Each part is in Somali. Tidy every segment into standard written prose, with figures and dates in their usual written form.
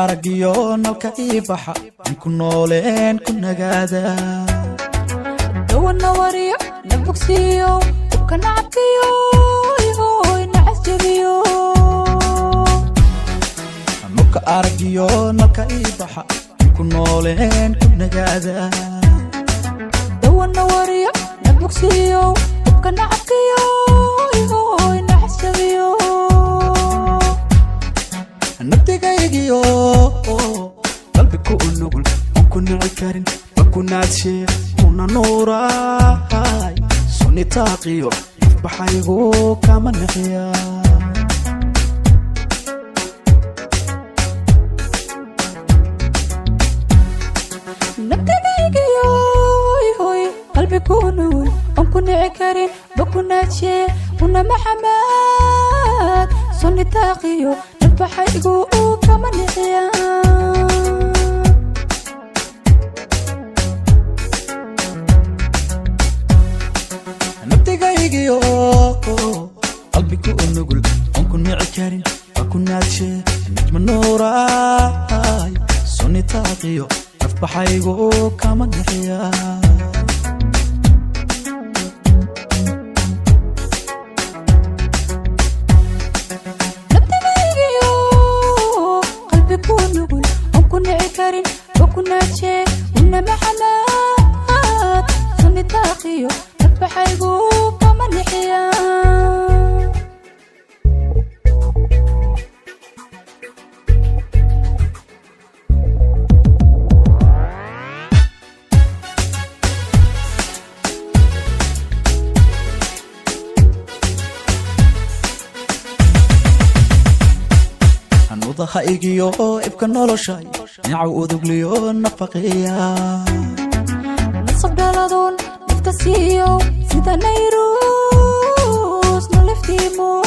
aragiyo nalka ibaxa ku nooleen ku nagaada dawana wariyo nabugsiyo kana cafiyo ina asjabiyo nalka aragiyo nalka ibaxa ku nooleen ku nagaada dawana wariyo nabugsiyo kana cafiyo ina asjabiyo nabtigaygiyo qalbi ku nugul ku nackarin ku naadshe kuna nuuray sunni taaqiyo baxaygo kama naxiya nabtigaygiyo qalbi ku nugul ku nackarin ku naadshe kuna maxamad sunni taaqiyo baxaygo kama naxiya nabtigaygiyo qalbi ku nugul ku nackarin ku naadshe najma nuuray sunni taaqiyo baxaygo kama naxiya وكناتشي ونما حماد سني تاقيو بحيقو كما نحيا ضحايقيو ابكا نولوشاي نعو ذقليو نفقيا نصب دالادون نفتسيو سيدا نيروس نلفتيمو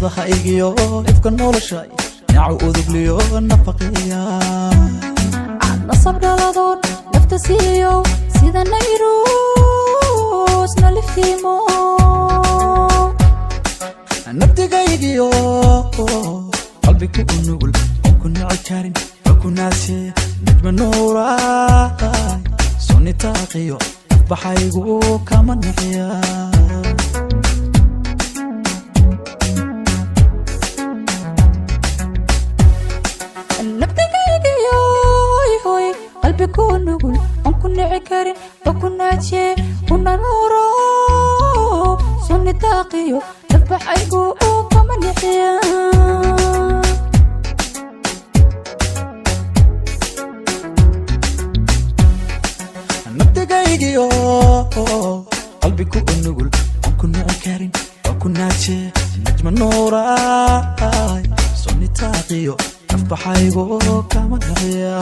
ضحايقيو ابكا نولوشاي نعو ذقليو نفقيا نصب دالادون نفتسيو سيدا نيروس نلفتيمو nabtigaygiyo qalbi ku nugul ku nackarin ku naadshe najma nuuray sunni taaqiyo baxaygo kama naxiya nabtigaygiyo qalbi ku nugul ku nackarin ku naadshe kuna nuuro sunni taaqiyo baxaygo kama naxiya nabtigaygiyo qalbi ku nugul ku nackarin ku naadshe najma nuuray sunni taaqiyo baxaygo kama naxiya